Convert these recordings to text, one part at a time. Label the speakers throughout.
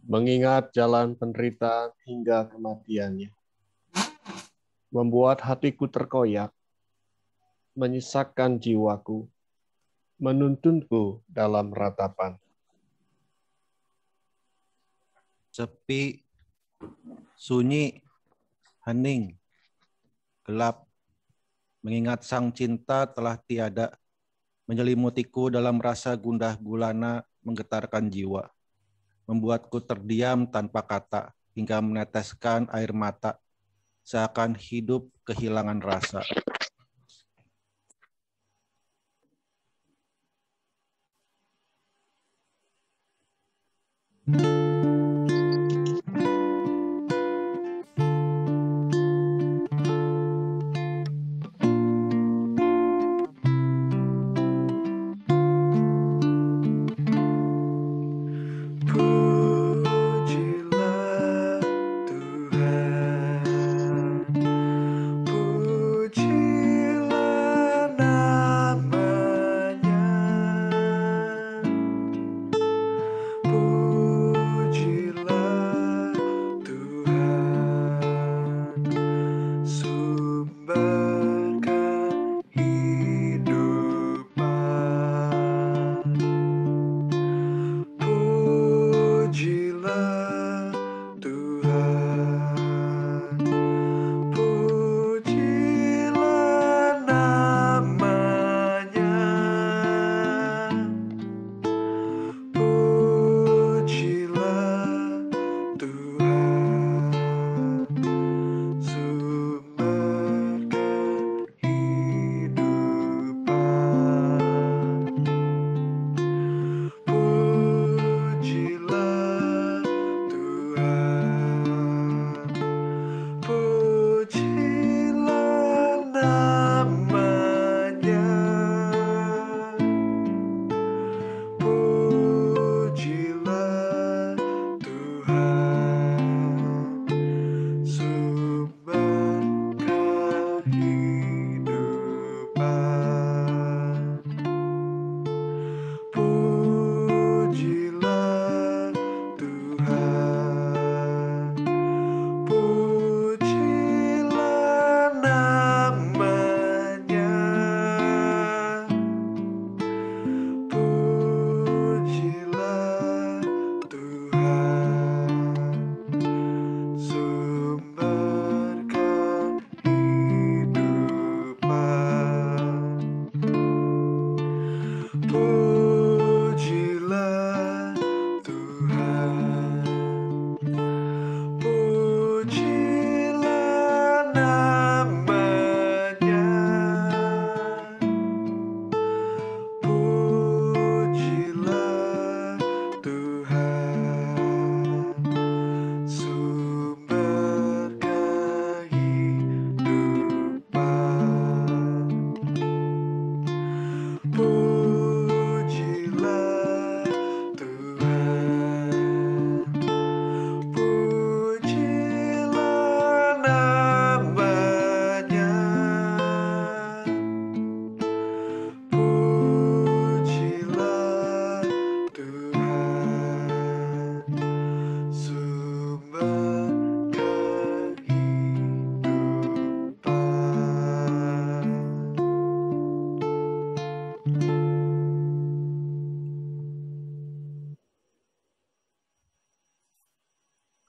Speaker 1: mengingat jalan penderitaan hingga kematiannya. Membuat hatiku terkoyak, menyesakkan jiwaku, menuntunku dalam ratapan.
Speaker 2: Sepi, sunyi, hening, gelap, mengingat sang cinta telah tiada, menyelimutiku dalam rasa gundah gulana menggetarkan jiwa, membuatku terdiam tanpa kata hingga meneteskan air mata, seakan hidup kehilangan rasa.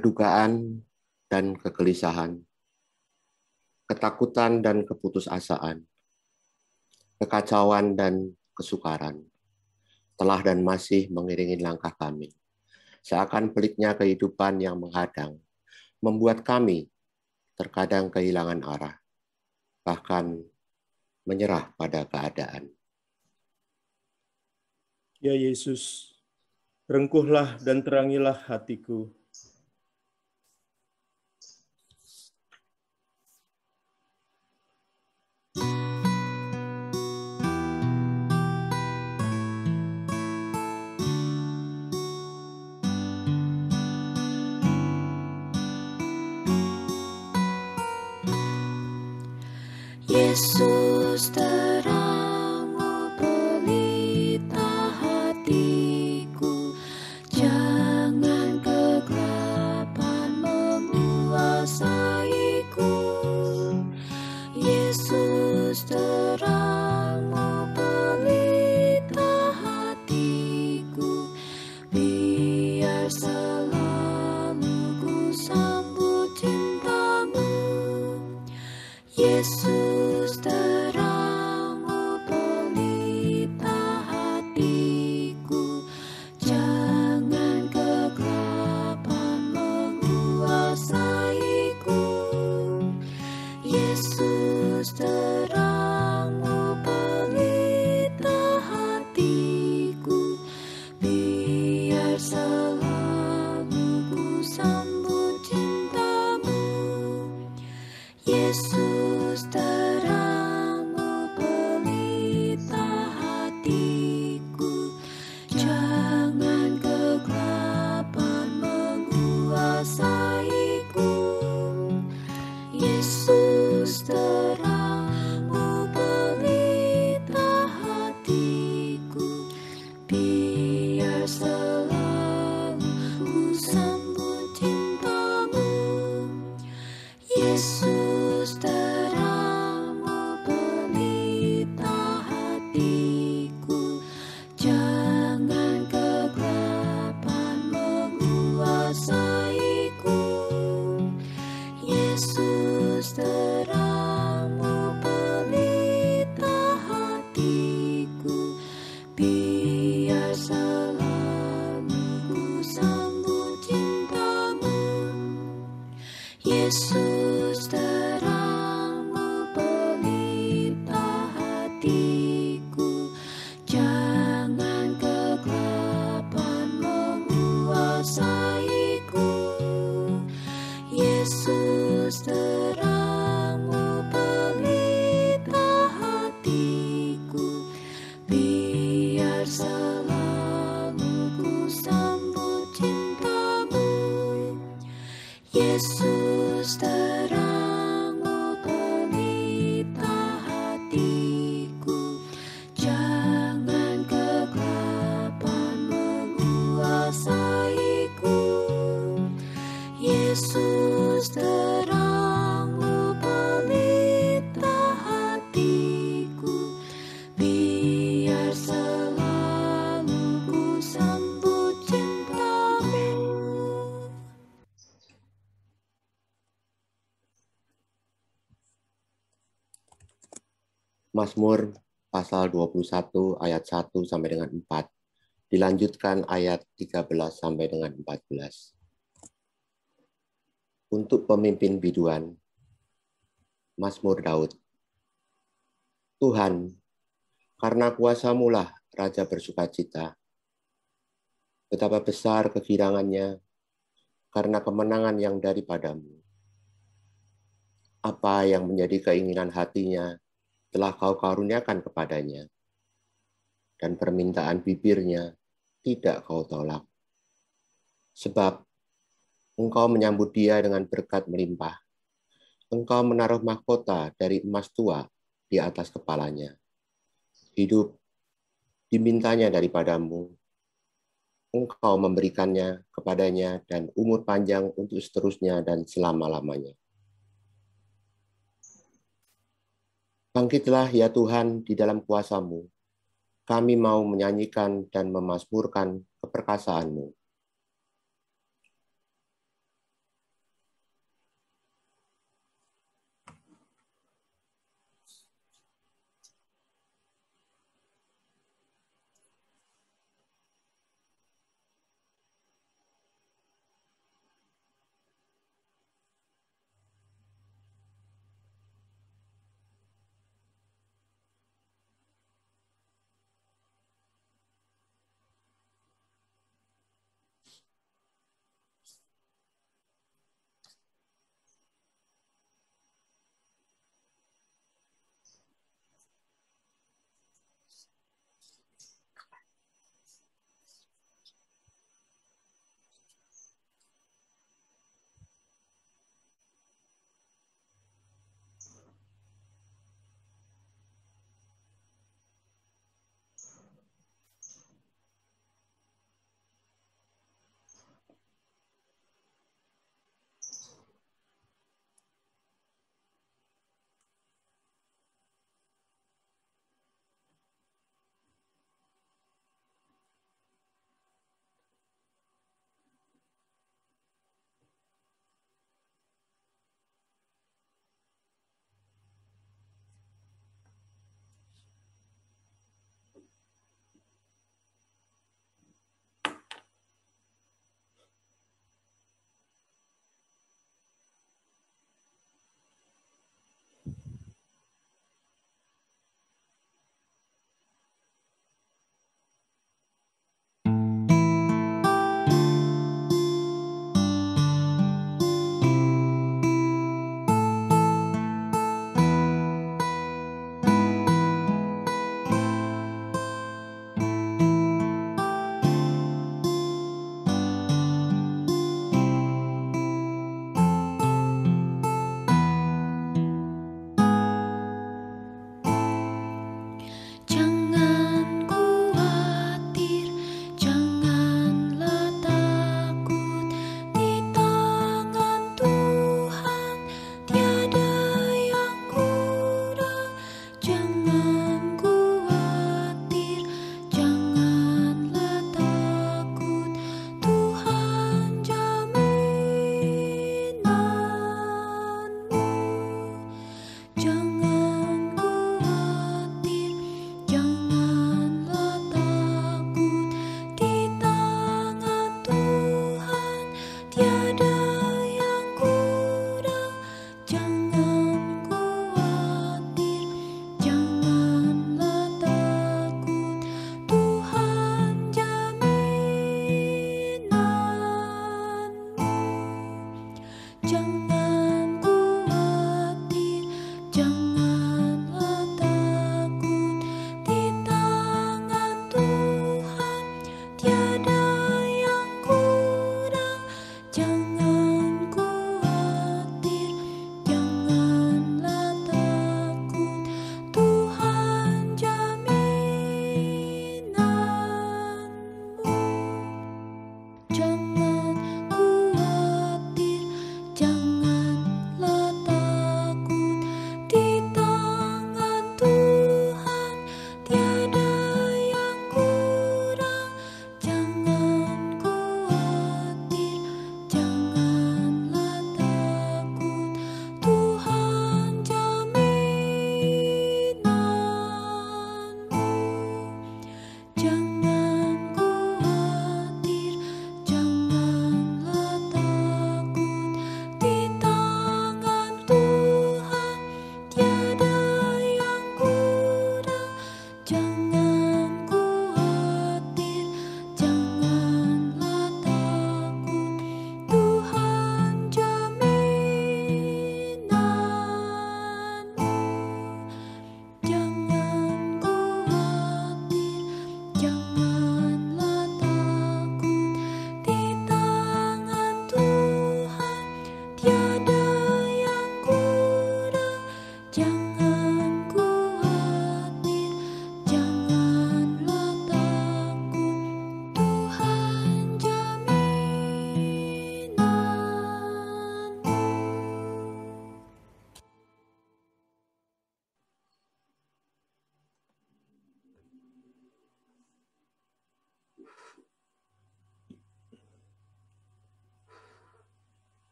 Speaker 3: Kedukaan dan kegelisahan, ketakutan dan keputusasaan, kekacauan dan kesukaran telah dan masih mengiringi langkah kami. Seakan peliknya kehidupan yang menghadang, membuat kami terkadang kehilangan arah, bahkan menyerah pada keadaan.
Speaker 4: Ya Yesus, rengkuhlah dan terangilah hatiku.
Speaker 5: Yesus terangmu pelita hatiku, jangan kegelapan selalu ku sambut cintamu, Yesus terangmu pelita hatiku. Jangan kegelapan menguasaiku, Yesus terangmu pelita hatiku. Biar selalu ku sambut cintamu, Yesus terangmu pelita hatiku. Jangan kegelapan menguasaiku, Yesus terangmu pelita hatiku. Biar selalu ku sambut cintamu, Yesus terangmu pelita hatiku. Jangan kegelapan menguasaiku, Yesus terangmu pelita hatiku. Biar selalu ku sambut cintamu, Yesus terangmu pelita hatiku. Jangan kegelapan menguasaiku, Yesus terangmu pelita hatiku. Biar selalu ku sambut cintamu, Yesus terangmu pelita hatiku. Jangan kegelapan menguasaiku, Yesus terangmu pelita hatiku. Biar selalu ku sambut cintamu.
Speaker 3: Mazmur pasal 21 ayat 1 sampai dengan 4. Dilanjutkan ayat 13 sampai dengan 14. Untuk pemimpin biduan, Mazmur Daud. Tuhan, karena kuasa-Mu lah Raja bersukacita. Betapa besar kegirangannya karena kemenangan yang daripadamu. Apa yang menjadi keinginan hatinya telah Kau karuniakan kepadanya, dan permintaan bibirnya tidak Kau tolak. Sebab Engkau menyambut dia dengan berkat melimpah. Engkau menaruh mahkota dari emas tua di atas kepalanya. Hidup dimintanya daripadamu. Engkau memberikannya kepadanya dan umur panjang untuk seterusnya dan selama-lamanya. Bangkitlah ya Tuhan di dalam kuasa-Mu. Kami mau menyanyikan dan memazmurkan keperkasaan-Mu.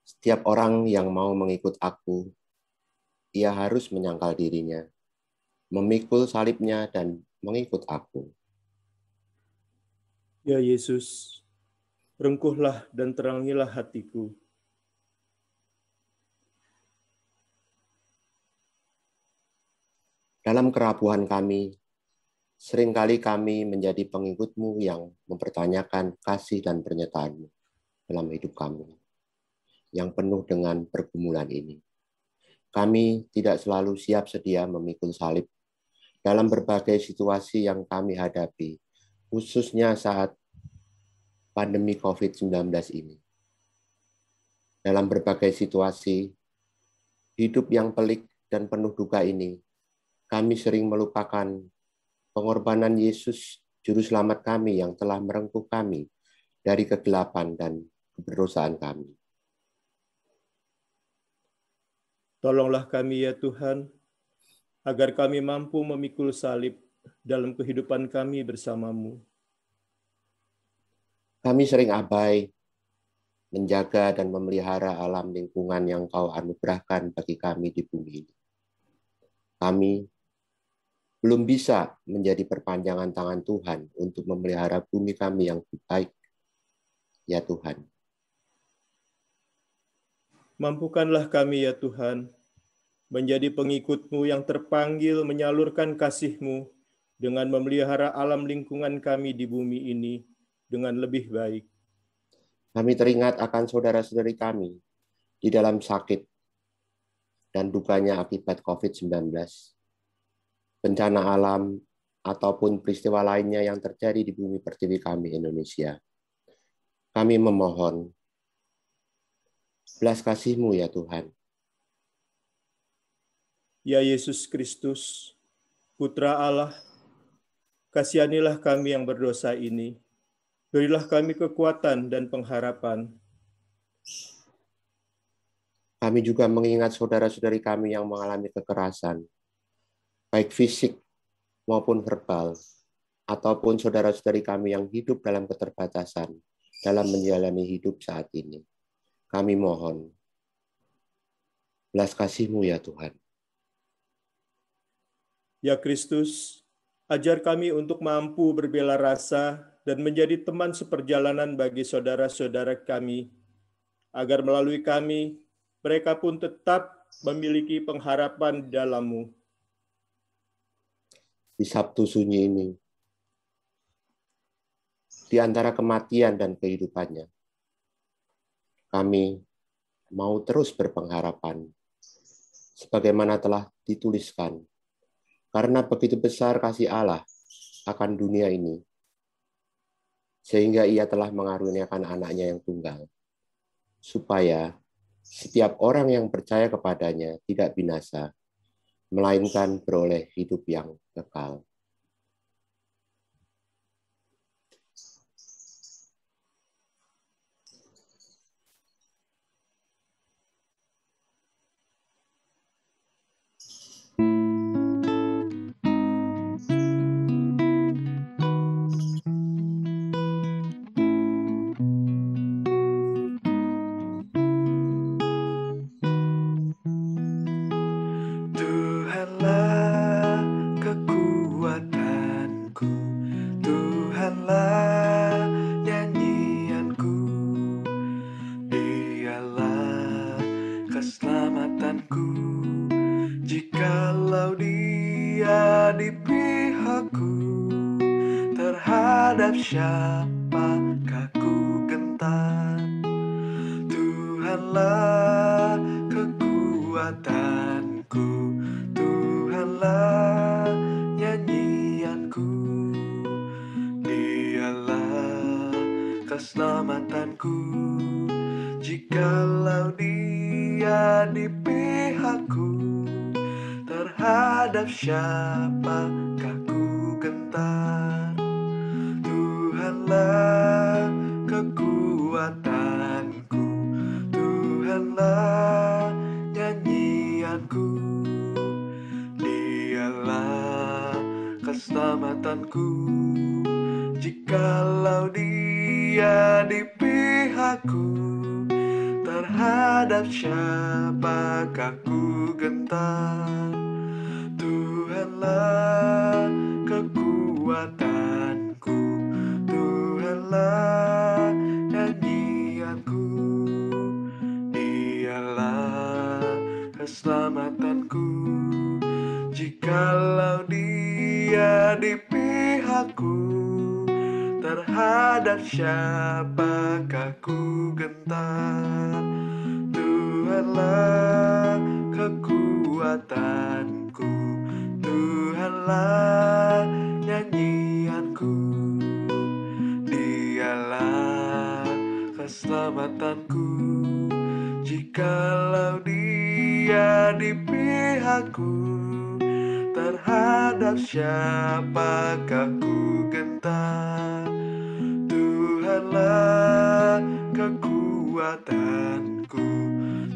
Speaker 3: Setiap orang yang mau mengikut aku, ia harus menyangkal dirinya, memikul salibnya dan mengikut aku.
Speaker 4: Ya Yesus, rengkuhlah dan terangilah hatiku.
Speaker 3: Dalam kerapuhan kami, seringkali kami menjadi pengikut-Mu yang mempertanyakan kasih dan pernyataan-Mu dalam hidup kami, yang penuh dengan pergumulan ini. Kami tidak selalu siap sedia memikul salib dalam berbagai situasi yang kami hadapi, khususnya saat pandemi COVID-19 ini. Dalam berbagai situasi, hidup yang pelik dan penuh duka ini, kami sering melupakan pengorbanan Yesus, Juru Selamat kami yang telah merengkuh kami dari kegelapan dan keberdosaan kami.
Speaker 4: Tolonglah kami ya Tuhan, agar kami mampu memikul salib dalam kehidupan kami bersama-Mu.
Speaker 3: Kami sering abai menjaga dan memelihara alam lingkungan yang Kau anugerahkan bagi kami di bumi ini. Kami belum bisa menjadi perpanjangan tangan Tuhan untuk memelihara bumi kami yang baik, ya Tuhan.
Speaker 4: Mampukanlah kami ya Tuhan, menjadi pengikut-Mu yang terpanggil menyalurkan kasih-Mu dengan memelihara alam lingkungan kami di bumi ini dengan lebih baik.
Speaker 3: Kami teringat akan saudara-saudari kami di dalam sakit dan dukanya akibat COVID-19, bencana alam, ataupun peristiwa lainnya yang terjadi di bumi pertiwi kami Indonesia. Kami memohon belas kasih-Mu ya Tuhan.
Speaker 4: Ya Yesus Kristus, Putra Allah, kasihanilah kami yang berdosa ini. Berilah kami kekuatan dan pengharapan.
Speaker 3: Kami juga mengingat saudara-saudari kami yang mengalami kekerasan, baik fisik maupun verbal, ataupun saudara-saudari kami yang hidup dalam keterbatasan dalam menjalani hidup saat ini. Kami mohon belas kasih-Mu ya Tuhan.
Speaker 4: Ya Kristus, ajar kami untuk mampu berbela rasa dan menjadi teman seperjalanan bagi saudara-saudara kami, agar melalui kami, mereka pun tetap memiliki pengharapan dalam-Mu.
Speaker 3: Di Sabtu Sunyi ini, di antara kematian dan kehidupannya, kami mau terus berpengharapan, sebagaimana telah dituliskan, karena begitu besar kasih Allah akan dunia ini, sehingga Ia telah mengaruniakan anaknya yang tunggal, supaya setiap orang yang percaya kepadanya tidak binasa, melainkan beroleh hidup yang kekal.
Speaker 6: Tuhanlah kekuatanku, Tuhanlah nyanyianku, Dialah keselamatanku. Jikalau Dia di pihakku, terhadap siapakah ku gentar? Tuhanlah kekuatanku, Tuhanlah nyanyianku, Dialah keselamatanku. Jikalau Dia di pihakku, terhadap siapakah ku gentar? Tuhanlah kekuatanku, Tuhanlah nyanyianku, Dialah keselamatanku. Jikalau Dia di pihakku, terhadap siapakah ku gentar. Tuhanlah kekuatanku, Tuhanlah nyanyianku, Dialah keselamatanku. Jikalau Dia di pihakku, terhadap siapakah ku gentar. Tuhanlah kekuatanku, Tuhanlah nyanyianku, Dialah keselamatanku. Jikalau Dia di pihakku, terhadap siapakah ku gentar. Tuhanlah kekuatanku,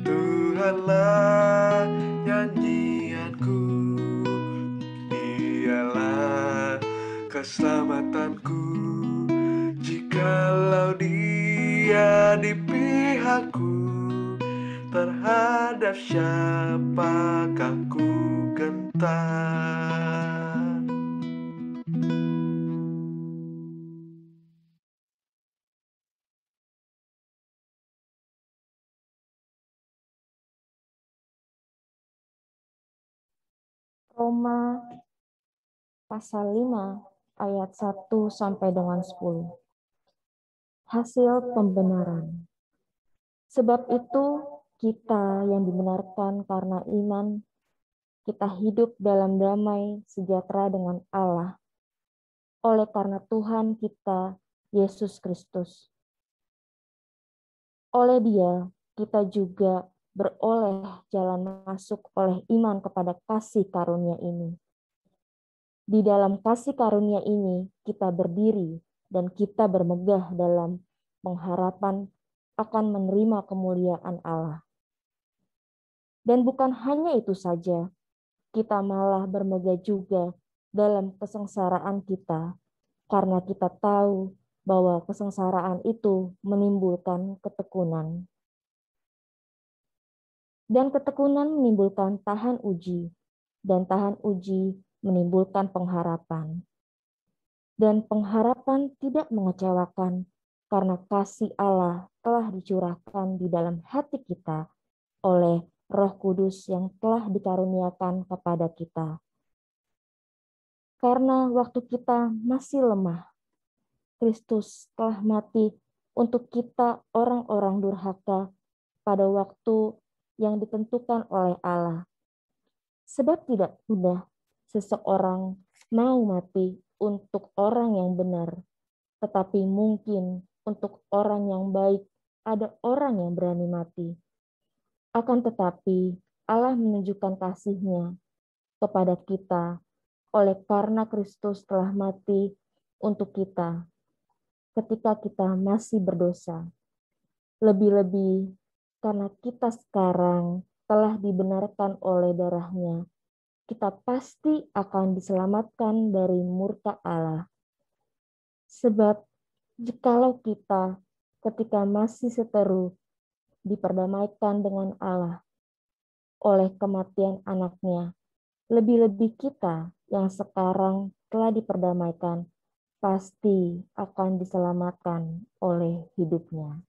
Speaker 6: Tuhanlah nyanyianku, Dialah keselamatanku. Jikalau Dia di pihakku, terhadap siapakah ku gentar.
Speaker 7: Roma pasal 5 ayat 1 sampai dengan 10. Hasil pembenaran. Sebab itu kita yang dibenarkan karena iman, kita hidup dalam damai sejahtera dengan Allah oleh karena Tuhan kita Yesus Kristus. Oleh Dia kita juga beroleh jalan masuk oleh iman kepada kasih karunia ini. Di dalam kasih karunia ini kita berdiri dan kita bermegah dalam pengharapan akan menerima kemuliaan Allah. Dan bukan hanya itu saja, kita malah bermegah juga dalam kesengsaraan kita, karena kita tahu bahwa kesengsaraan itu menimbulkan ketekunan. Dan ketekunan menimbulkan tahan uji, dan tahan uji menimbulkan pengharapan. Dan pengharapan tidak mengecewakan, karena kasih Allah telah dicurahkan di dalam hati kita oleh Roh Kudus yang telah dikaruniakan kepada kita. Karena waktu kita masih lemah, Kristus telah mati untuk kita orang-orang durhaka pada waktu yang ditentukan oleh Allah. Sebab tidak mudah seseorang mau mati untuk orang yang benar, tetapi mungkin untuk orang yang baik ada orang yang berani mati. Akan tetapi Allah menunjukkan kasih-Nya kepada kita oleh karena Kristus telah mati untuk kita ketika kita masih berdosa. Lebih-lebih karena kita sekarang telah dibenarkan oleh darah-Nya, kita pasti akan diselamatkan dari murka Allah. Sebab jikalau kita ketika masih seteru diperdamaikan dengan Allah oleh kematian anaknya, lebih-lebih kita yang sekarang telah diperdamaikan pasti akan diselamatkan oleh hidup-Nya.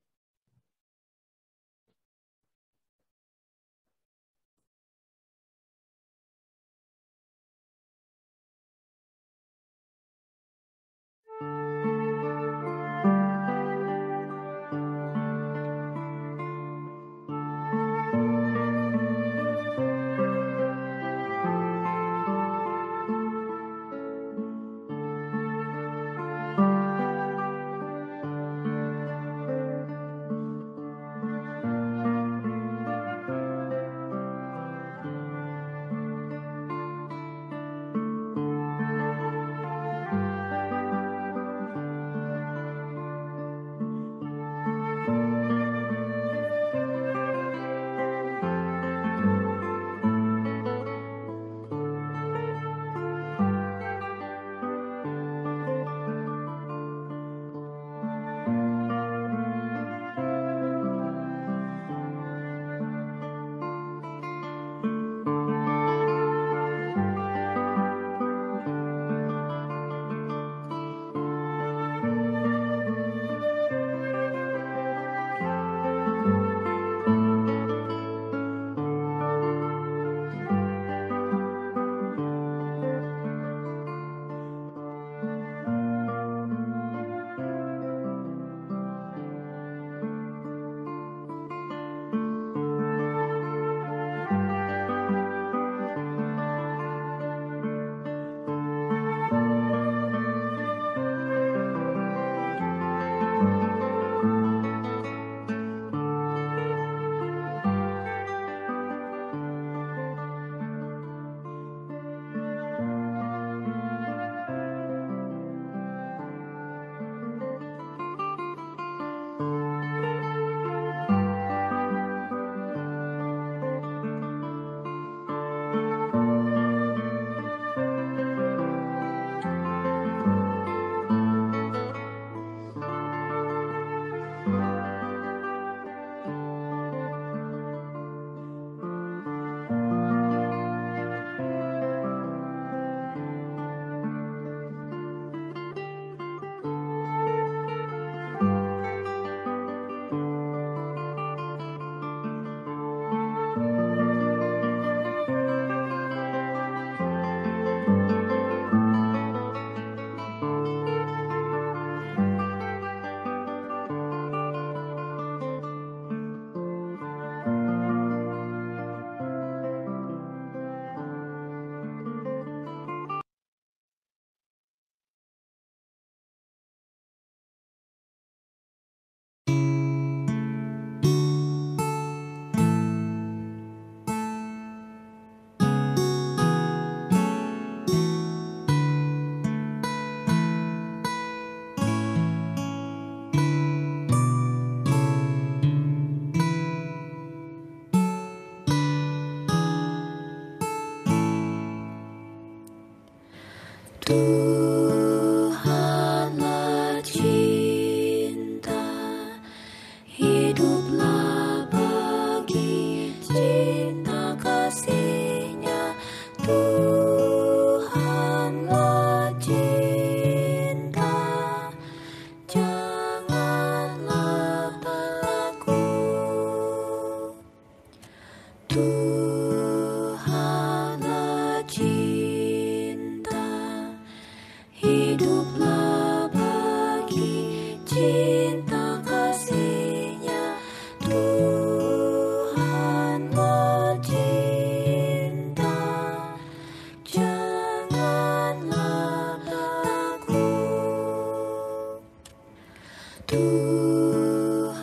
Speaker 5: Tuhanlah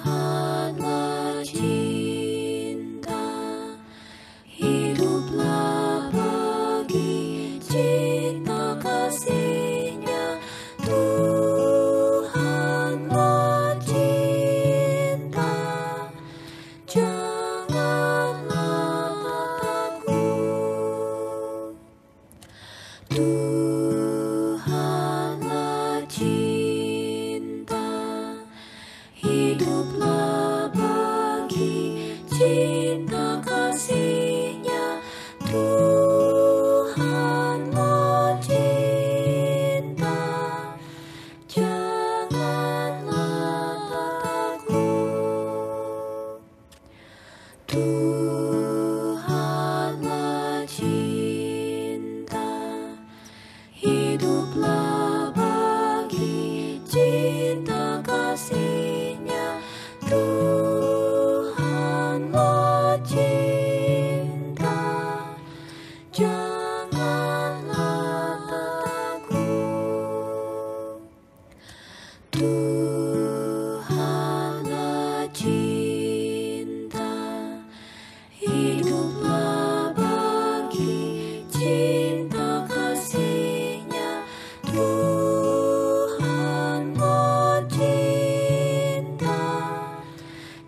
Speaker 5: cinta, hiduplah bagi cinta kasih-Nya. Tuhanlah cinta, janganlah takut. Tuhanlah cinta, hiduplah bagi cinta kasih-Nya. Tuhanlah cinta, janganlah takut. Tuhanlah cinta, hiduplah bagi cinta kasih-Nya. Tuhanlah cinta, janganlah takut. Tuhanlah cinta, hiduplah bagi cinta kasih-Nya. Tuhanlah cinta,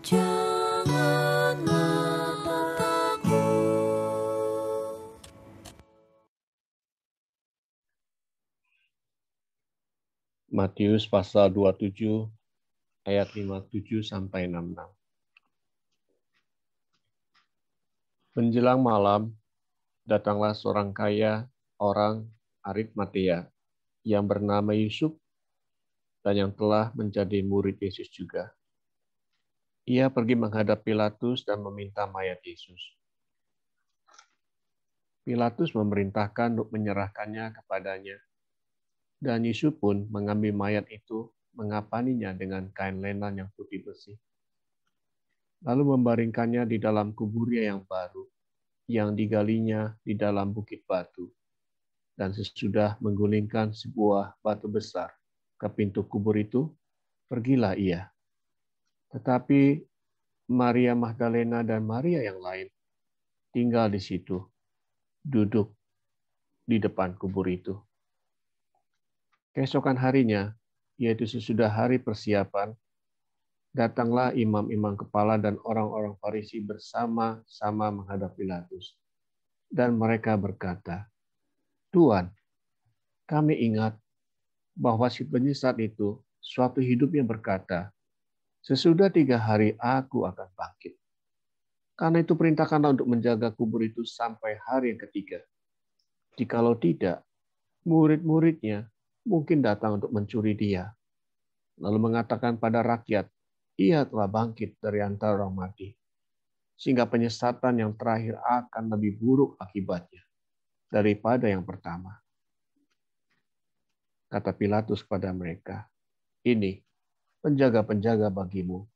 Speaker 5: janganlah takut.
Speaker 1: Matius pasal 27 ayat 57 sampai 66. Menjelang malam, datanglah seorang kaya orang Arimatea yang bernama Yusuf dan yang telah menjadi murid Yesus juga. Ia pergi menghadap Pilatus dan meminta mayat Yesus. Pilatus memerintahkan untuk menyerahkannya kepadanya. Dan Yusuf pun mengambil mayat itu, mengapaninya dengan kain lenan yang putih bersih. Lalu membaringkannya di dalam kuburnya yang baru, yang digalinya di dalam bukit batu. Dan sesudah menggulingkan sebuah batu besar ke pintu kubur itu, pergilah ia. Tetapi Maria Magdalena dan Maria yang lain tinggal di situ, duduk di depan kubur itu. Keesokan harinya, yaitu sesudah hari persiapan, datanglah imam-imam kepala dan orang-orang Farisi bersama-sama menghadap Pilatus. Dan mereka berkata, "Tuan, kami ingat bahwa si penyesat itu suatu hidupnya berkata, 'Sesudah 3 hari aku akan bangkit.' Karena itu perintahkanlah untuk menjaga kubur itu sampai hari yang ketiga. Jikalau tidak, murid-muridnya mungkin datang untuk mencuri dia, lalu mengatakan pada rakyat, ia telah bangkit dari antara orang mati, sehingga penyesatan yang terakhir akan lebih buruk akibatnya daripada yang pertama." Kata Pilatus kepada mereka, "Ini penjaga-penjaga bagimu.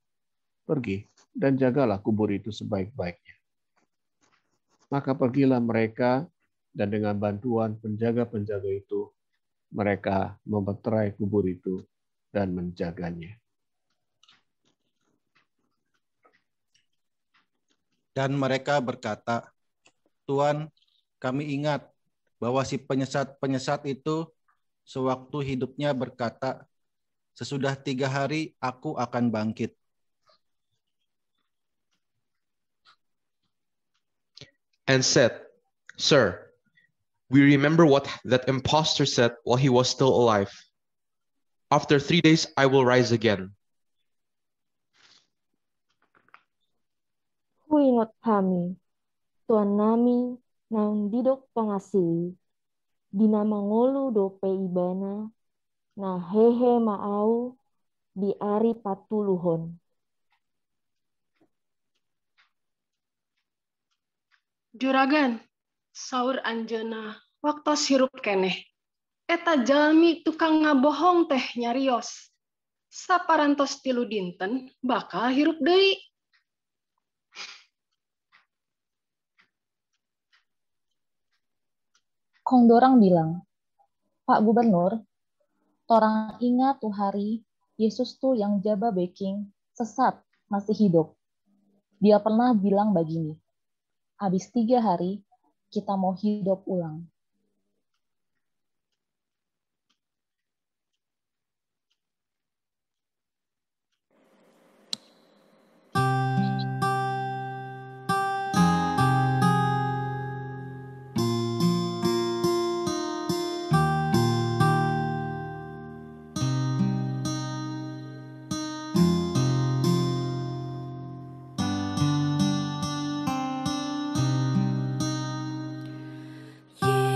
Speaker 1: Pergi dan jagalah kubur itu sebaik-baiknya." Maka pergilah mereka, dan dengan bantuan penjaga-penjaga itu, mereka memeterai kubur itu dan menjaganya.
Speaker 2: Dan mereka berkata, "Tuan, kami ingat bahwa si penyesat itu sewaktu hidupnya berkata, 'Sesudah 3 hari aku akan bangkit.'"
Speaker 8: And said, "Sir, we remember what that impostor said while he was still alive. After 3 days I will rise again."
Speaker 7: Huingot kami, Tuan nami nang didok pangasiwi, dinama ngolu dope ibana, na hehe maau di ari patuluhon.
Speaker 9: Juragan, saur anjeuna waktos hirup keneh. Eta jalmi tukang ngabohong teh nyarios. Saparantos 3 dinten bakal hirup deui.
Speaker 10: Kong dorang bilang, "Pak Gubernur, torang ingat tuh hari Yesus tuh yang jaba baking, sesat, masih hidup. Dia pernah bilang begini, habis 3 hari, kita mau hidup ulang.
Speaker 5: Yesus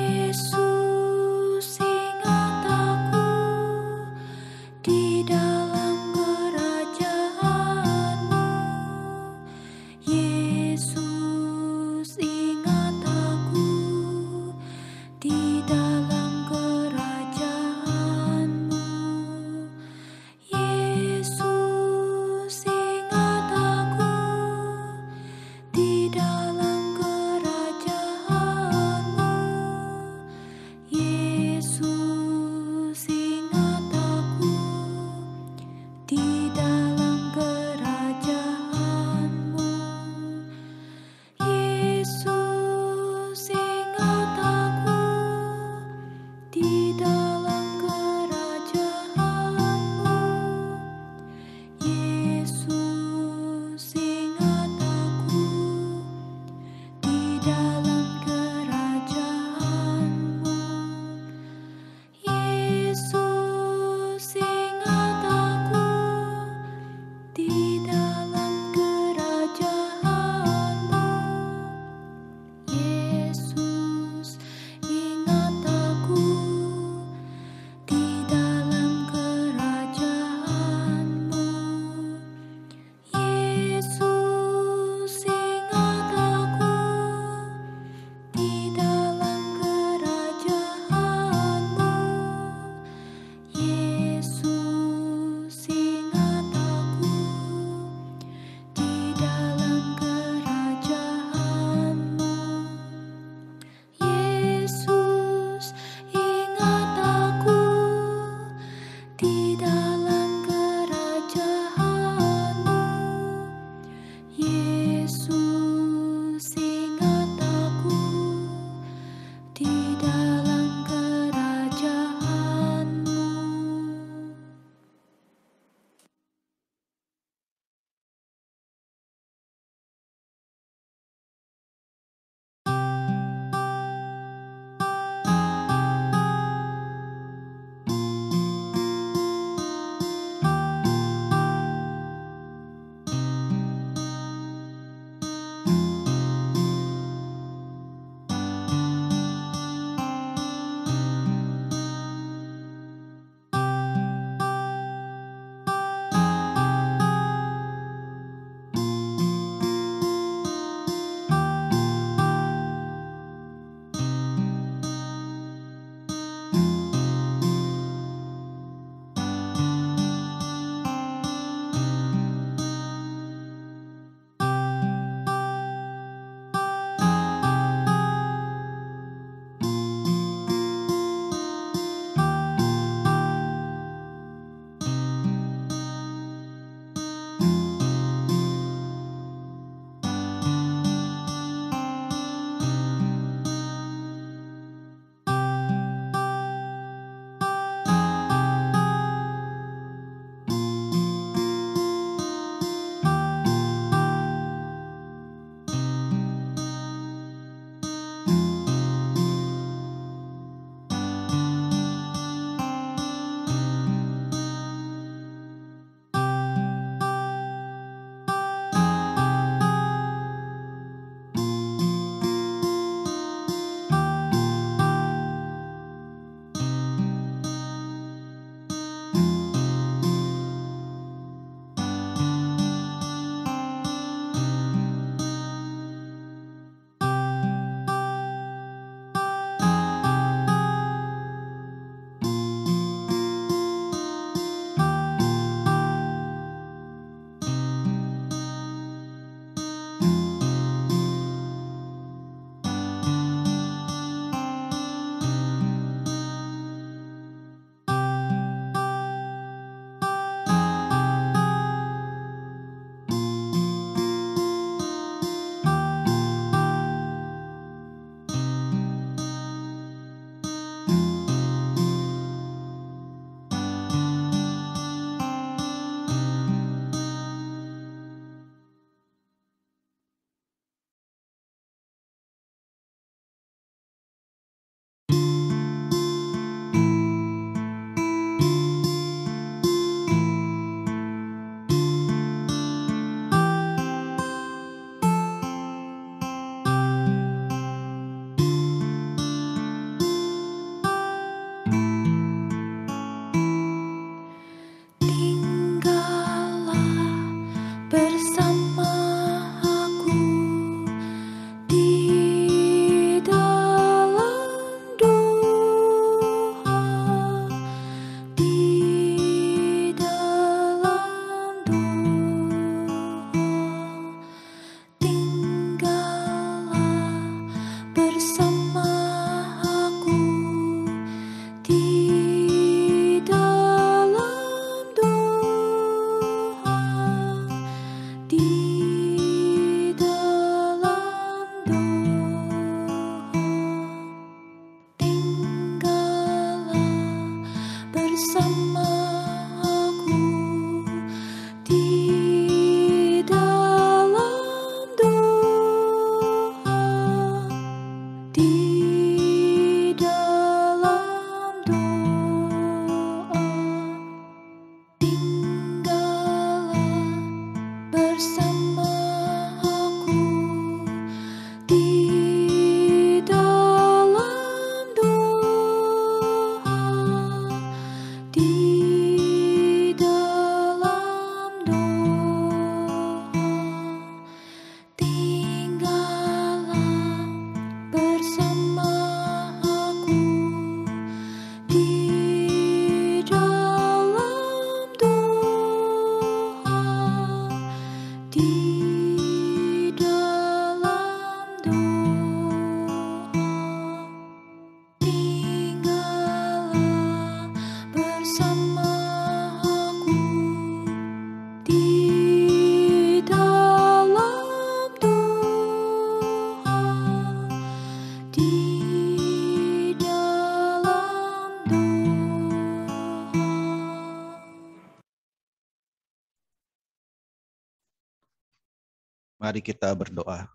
Speaker 2: Mari kita berdoa.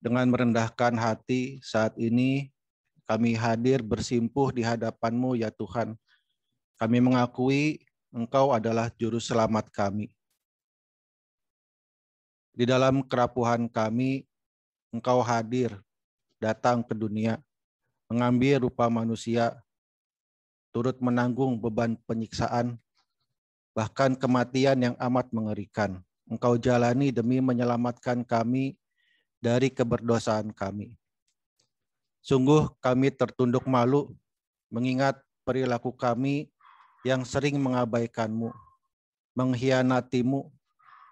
Speaker 2: Dengan merendahkan hati saat ini, kami hadir bersimpuh di hadapan-Mu ya Tuhan. Kami mengakui Engkau adalah juru selamat kami. Di dalam kerapuhan kami, Engkau hadir, datang ke dunia, mengambil rupa manusia, turut menanggung beban penyiksaan, bahkan kematian yang amat mengerikan. Engkau jalani demi menyelamatkan kami dari keberdosaan kami. Sungguh kami tertunduk malu mengingat perilaku kami yang sering mengabaikan-Mu, mengkhianati-Mu,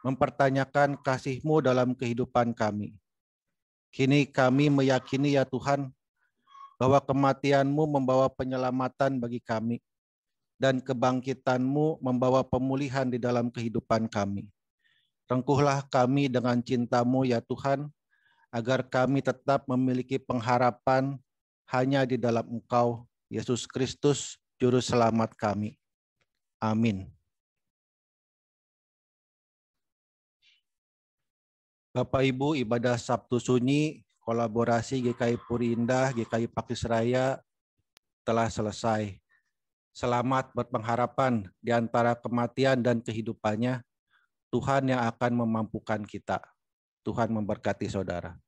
Speaker 2: mempertanyakan kasih-Mu dalam kehidupan kami. Kini kami meyakini ya Tuhan, bahwa kematian-Mu membawa penyelamatan bagi kami, dan kebangkitan-Mu membawa pemulihan di dalam kehidupan kami. Rengkuhlah kami dengan cinta-Mu ya Tuhan, agar kami tetap memiliki pengharapan hanya di dalam Engkau, Yesus Kristus, Juru Selamat kami. Amin. Bapak Ibu, ibadah Sabtu Sunyi, kolaborasi GKI Puri Indah, GKI Pakis Raya telah selesai. Selamat berpengharapan di antara kematian dan kehidupannya, Tuhan yang akan memampukan kita. Tuhan memberkati saudara.